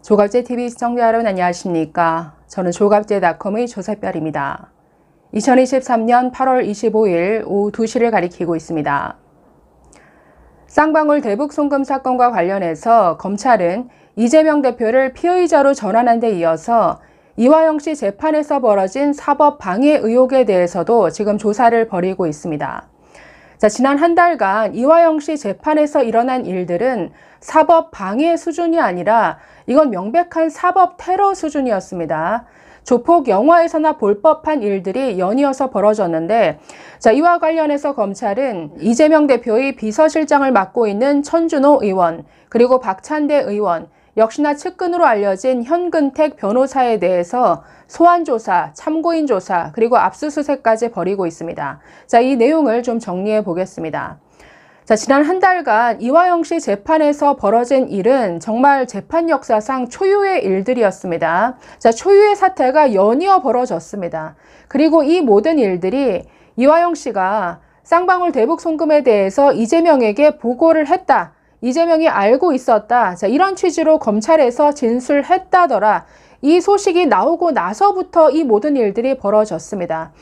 조갑제TV 시청자 여러분 안녕하십니까? 저는 조갑제닷컴의 조세별입니다. 2023년 8월 25일 오후 2시를 가리키고 있습니다. 쌍방울 대북 송금 사건과 관련해서 검찰은 이재명 대표를 피의자로 전환한 데 이어서 이화영 씨 재판에서 벌어진 사법 방해 의혹에 대해서도 지금 조사를 벌이고 있습니다. 지난 한 달간 이화영 씨 재판에서 일어난 일들은 사법 방해 수준이 아니라 이건 명백한 사법 테러 수준이었습니다. 조폭 영화에서나 볼 법한 일들이 연이어서 벌어졌는데, 이와 관련해서 검찰은 이재명 대표의 비서실장을 맡고 있는 천준호 의원, 그리고 박찬대 의원, 역시나 측근으로 알려진 현근택 변호사에 대해서 소환조사, 참고인 조사, 그리고 압수수색까지 벌이고 있습니다. 이 내용을 좀 정리해 보겠습니다. 지난 한 달간 이화영 씨 재판에서 벌어진 일은 정말 재판 역사상 초유의 일들이었습니다. 초유의 사태가 연이어 벌어졌습니다. 그리고 이 모든 일들이 이화영 씨가 쌍방울 대북 송금에 대해서 이재명에게 보고를 했다. 이재명이 알고 있었다. 이런 취지로 검찰에서 진술했다더라. 이 소식이 나오고 나서부터 이 모든 일들이 벌어졌습니다.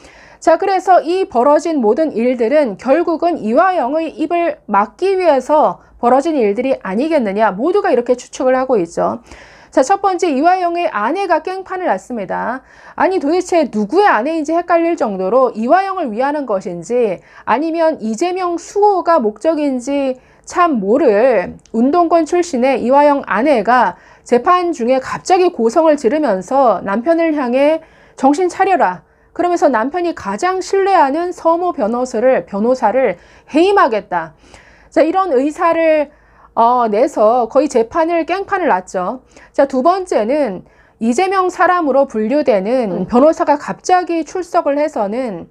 그래서 이 벌어진 모든 일들은 결국은 이화영의 입을 막기 위해서 벌어진 일들이 아니겠느냐. 모두가 이렇게 추측을 하고 있죠. 첫 번째, 이화영의 아내가 깽판을 났습니다. 아니 도대체 누구의 아내인지 헷갈릴 정도로 이화영을 위하는 것인지 아니면 이재명 수호가 목적인지 참 모를 운동권 출신의 이화영 아내가 재판 중에 갑자기 고성을 지르면서 남편을 향해 정신 차려라. 그러면서 남편이 가장 신뢰하는 서모 변호사를 해임하겠다. 이런 의사를 내서 거의 재판을 깽판을 났죠. 두 번째는 이재명 사람으로 분류되는 변호사가 갑자기 출석을 해서는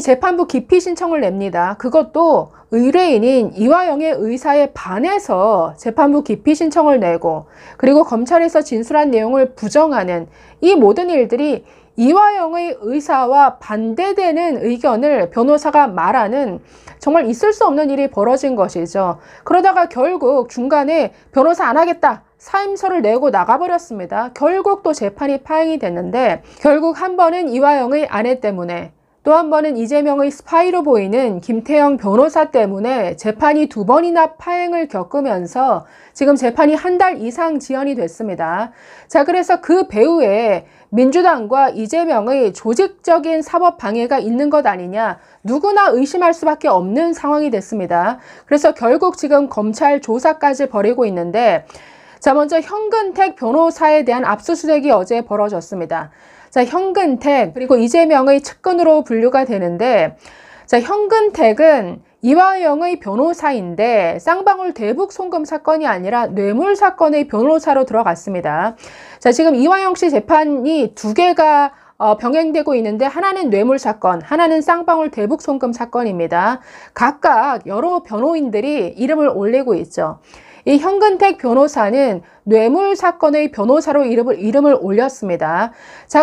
재판부 기피 신청을 냅니다. 그것도 의뢰인인 이화영의 의사에 반해서 재판부 기피 신청을 내고, 그리고 검찰에서 진술한 내용을 부정하는 이 모든 일들이 이화영의 의사와 반대되는 의견을 변호사가 말하는 정말 있을 수 없는 일이 벌어진 것이죠. 그러다가 결국 중간에 변호사 안 하겠다. 사임서를 내고 나가버렸습니다. 결국 또 재판이 파행이 됐는데, 결국 한 번은 이화영의 아내 때문에, 또 한 번은 이재명의 스파이로 보이는 김태형 변호사 때문에 재판이 2번이나 파행을 겪으면서 지금 재판이 한 달 이상 지연이 됐습니다. 그래서 그 배후에 민주당과 이재명의 조직적인 사법 방해가 있는 것 아니냐, 누구나 의심할 수밖에 없는 상황이 됐습니다. 그래서 결국 지금 검찰 조사까지 벌이고 있는데, 먼저 현근택 변호사에 대한 압수수색이 어제 벌어졌습니다. 현근택, 그리고 이재명의 측근으로 분류가 되는데, 현근택은 이화영의 변호사인데 쌍방울 대북 송금 사건이 아니라 뇌물 사건의 변호사로 들어갔습니다. 지금 이화영 씨 재판이 2개가 병행되고 있는데, 하나는 뇌물 사건, 하나는 쌍방울 대북 송금 사건입니다. 각각 여러 변호인들이 이름을 올리고 있죠. 이 현근택 변호사는 뇌물 사건의 변호사로 이름을 올렸습니다.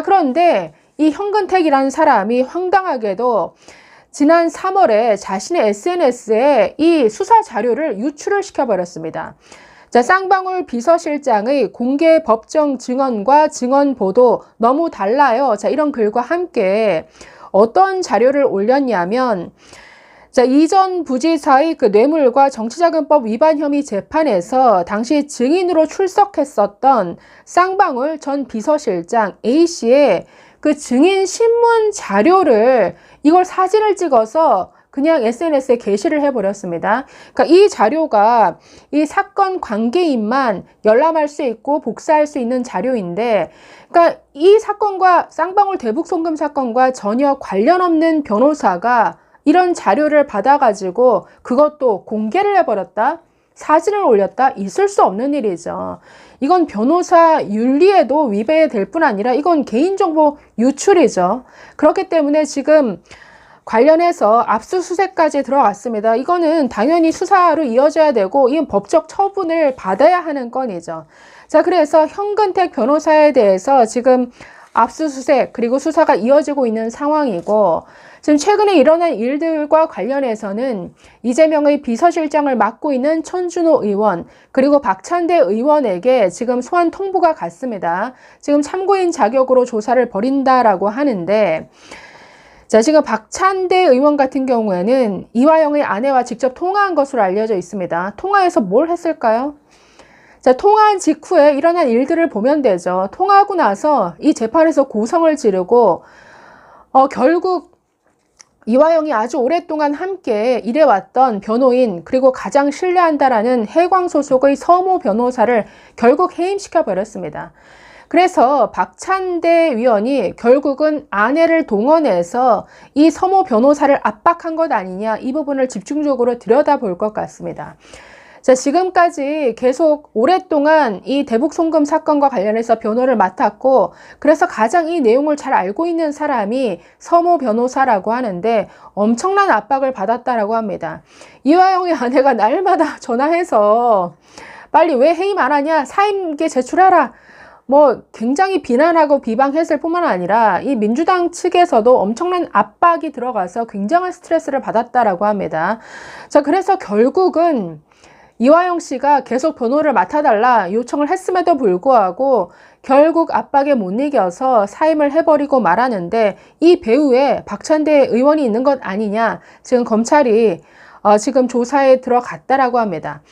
그런데 이 현근택이라는 사람이 황당하게도 지난 3월에 자신의 SNS에 이 수사 자료를 유출을 시켜버렸습니다. 쌍방울 비서실장의 공개 법정 증언과 증언 보도 너무 달라요. 이런 글과 함께 어떤 자료를 올렸냐면, 이전 부지사의 그 뇌물과 정치자금법 위반 혐의 재판에서 당시 증인으로 출석했었던 쌍방울 전 비서실장 A씨의 그 증인 신문 자료를, 이걸 사진을 찍어서 그냥 SNS에 게시를 해버렸습니다. 이 자료가 이 사건 관계인만 열람할 수 있고 복사할 수 있는 자료인데, 이 사건과 쌍방울 대북 송금 사건과 전혀 관련 없는 변호사가 이런 자료를 받아가지고 그것도 공개를 해버렸다? 사진을 올렸다? 있을 수 없는 일이죠. 이건 변호사 윤리에도 위배될 뿐 아니라 이건 개인정보 유출이죠. 그렇기 때문에 지금 관련해서 압수수색까지 들어갔습니다. 이거는 당연히 수사로 이어져야 되고 이건 법적 처분을 받아야 하는 건이죠. 그래서 현근택 변호사에 대해서 지금 압수수색 그리고 수사가 이어지고 있는 상황이고, 지금 최근에 일어난 일들과 관련해서는 이재명의 비서실장을 맡고 있는 천준호 의원 그리고 박찬대 의원에게 지금 소환 통보가 갔습니다. 지금 참고인 자격으로 조사를 벌인다라고 하는데, 자, 지금 박찬대 의원 같은 경우에는 이화영의 아내와 직접 통화한 것으로 알려져 있습니다. 통화해서 뭘 했을까요? 자, 통화한 직후에 일어난 일들을 보면 되죠. 통화하고 나서 이 재판에서 고성을 지르고 결국 이화영이 아주 오랫동안 함께 일해왔던 변호인 그리고 가장 신뢰한다라는 해광 소속의 서모 변호사를 결국 해임시켜 버렸습니다. 그래서 박찬대 위원이 결국은 아내를 동원해서 이 서모 변호사를 압박한 것 아니냐, 이 부분을 집중적으로 들여다볼 것 같습니다. 자, 지금까지 계속 오랫동안 이 대북 송금 사건과 관련해서 변호를 맡았고, 그래서 가장 이 내용을 잘 알고 있는 사람이 서모 변호사라고 하는데 엄청난 압박을 받았다라고 합니다. 이화영의 아내가 날마다 전화해서 빨리 왜 해임 안 하냐, 사임계 제출해라, 뭐 굉장히 비난하고 비방했을 뿐만 아니라 이 민주당 측에서도 엄청난 압박이 들어가서 굉장한 스트레스를 받았다라고 합니다. 자, 그래서 결국은 이화영 씨가 계속 변호를 맡아달라 요청을 했음에도 불구하고 결국 압박에 못 이겨서 사임을 해버리고 말하는데, 이 배후에 박찬대 의원이 있는 것 아니냐, 지금 검찰이 지금 조사에 들어갔다라고 합니다.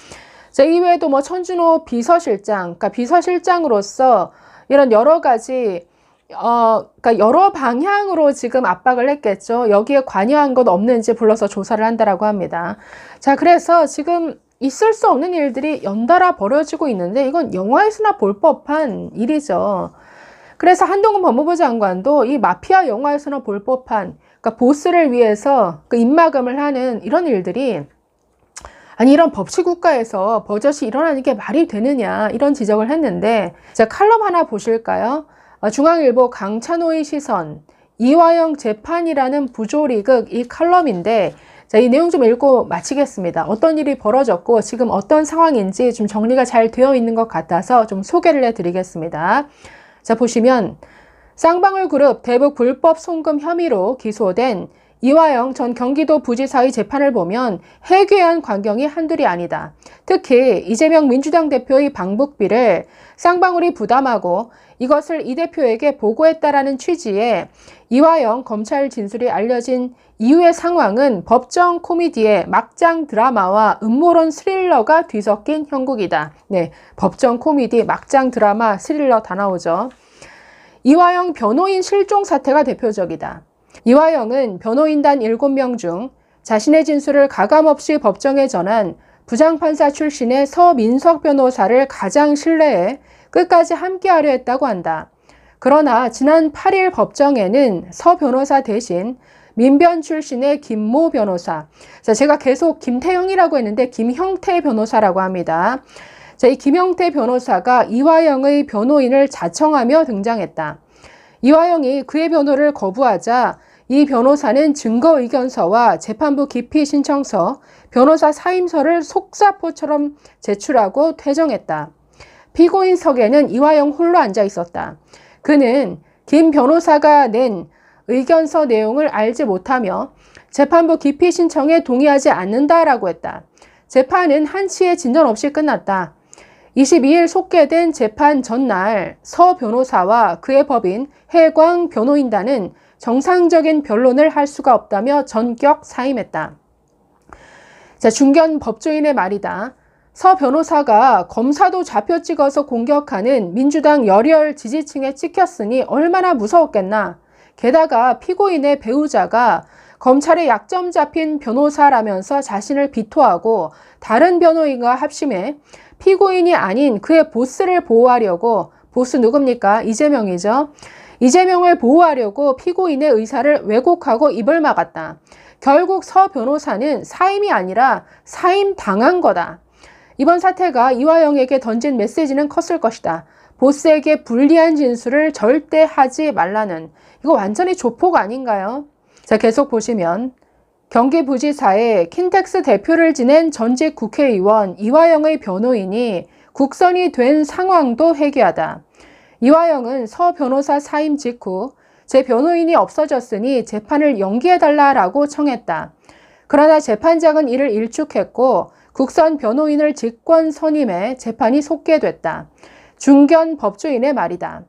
자, 이외에도 뭐 천준호 비서실장, 그러니까 비서실장으로서 이런 여러 가지 그러니까 여러 방향으로 지금 압박을 했겠죠. 여기에 관여한 것 없는지 불러서 조사를 한다라고 합니다. 자, 그래서 지금 있을 수 없는 일들이 연달아 벌어지고 있는데 이건 영화에서나 볼 법한 일이죠. 그래서 한동훈 법무부 장관도 이 마피아 영화에서나 볼 법한, 그러니까 보스를 위해서 그 입막음을 하는 이런 일들이, 아니 이런 법치국가에서 버젓이 일어나는 게 말이 되느냐, 이런 지적을 했는데, 자, 칼럼 하나 보실까요? 중앙일보 강찬호의 시선, 이화영 재판이라는 부조리극, 이 칼럼인데, 자, 이 내용 좀 읽고 마치겠습니다. 어떤 일이 벌어졌고 지금 어떤 상황인지 좀 정리가 잘 되어 있는 것 같아서 좀 소개를 해드리겠습니다. 자, 보시면 쌍방울 그룹 대북 불법 송금 혐의로 기소된 이화영 전 경기도 부지사의 재판을 보면 해괴한 광경이 한둘이 아니다. 특히 이재명 민주당 대표의 방북비를 쌍방울이 부담하고 이것을 이 대표에게 보고했다라는 취지의 이화영 검찰 진술이 알려진 이후의 상황은 법정 코미디의 막장 드라마와 음모론 스릴러가 뒤섞인 형국이다. 네, 법정 코미디, 막장 드라마, 스릴러 다 나오죠. 이화영 변호인 실종 사태가 대표적이다. 이화영은 변호인단 7명 중 자신의 진술을 가감없이 법정에 전한 부장판사 출신의 서민석 변호사를 가장 신뢰해 끝까지 함께하려 했다고 한다. 그러나 지난 8일 법정에는 서 변호사 대신 민변 출신의 김모 변호사, 자, 제가 계속 김태형이라고 했는데 김형태 변호사라고 합니다. 자, 이 김형태 변호사가 이화영의 변호인을 자청하며 등장했다. 이화영이 그의 변호를 거부하자 이 변호사는 증거의견서와 재판부 기피 신청서, 변호사 사임서를 속사포처럼 제출하고 퇴정했다. 피고인석에는 이화영 홀로 앉아 있었다. 그는 김 변호사가 낸 의견서 내용을 알지 못하며 재판부 기피 신청에 동의하지 않는다라고 했다. 재판은 한치의 진전 없이 끝났다. 22일 속개된 재판 전날 서 변호사와 그의 법인 해광 변호인단은 정상적인 변론을 할 수가 없다며 전격 사임했다. 자, 중견 법조인의 말이다. 서 변호사가 검사도 좌표 찍어서 공격하는 민주당 열혈 지지층에 찍혔으니 얼마나 무서웠겠나. 게다가 피고인의 배우자가 검찰의 약점 잡힌 변호사라면서 자신을 비토하고 다른 변호인과 합심해 피고인이 아닌 그의 보스를 보호하려고, 보스 누굽니까? 이재명이죠. 이재명을 보호하려고 피고인의 의사를 왜곡하고 입을 막았다. 결국 서 변호사는 사임이 아니라 사임당한 거다. 이번 사태가 이화영에게 던진 메시지는 컸을 것이다. 보스에게 불리한 진술을 절대 하지 말라는, 이거 완전히 조폭 아닌가요? 자, 계속 보시면 경기부지사의 킨텍스 대표를 지낸 전직 국회의원 이화영의 변호인이 국선이 된 상황도 해괴하다. 이화영은 서 변호사 사임 직후 제 변호인이 없어졌으니 재판을 연기해달라라고 청했다. 그러나 재판장은 이를 일축했고 국선 변호인을 직권 선임해 재판이 속개됐다. 중견 법조인의 말이다.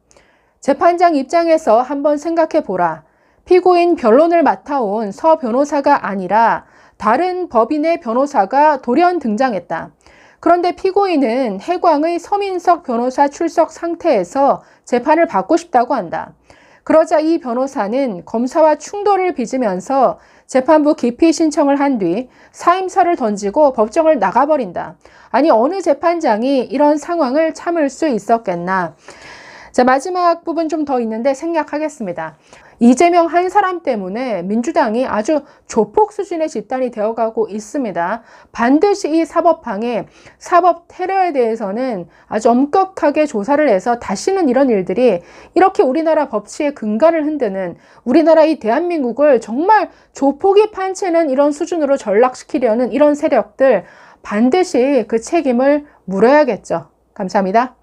재판장 입장에서 한번 생각해 보라. 피고인 변론을 맡아온 서 변호사가 아니라 다른 법인의 변호사가 돌연 등장했다. 그런데 피고인은 해광의 서민석 변호사 출석 상태에서 재판을 받고 싶다고 한다. 그러자 이 변호사는 검사와 충돌을 빚으면서 재판부 기피 신청을 한 뒤 사임서를 던지고 법정을 나가버린다. 아니, 어느 재판장이 이런 상황을 참을 수 있었겠나. 자, 마지막 부분 좀 더 있는데 생략하겠습니다. 이재명 한 사람 때문에 민주당이 아주 조폭 수준의 집단이 되어가고 있습니다. 반드시 이 사법방해, 사법 테러에 대해서는 아주 엄격하게 조사를 해서 다시는 이런 일들이 이렇게 우리나라 법치의 근간을 흔드는, 우리나라 이 대한민국을 정말 조폭이 판치는 이런 수준으로 전락시키려는 이런 세력들 반드시 그 책임을 물어야겠죠. 감사합니다.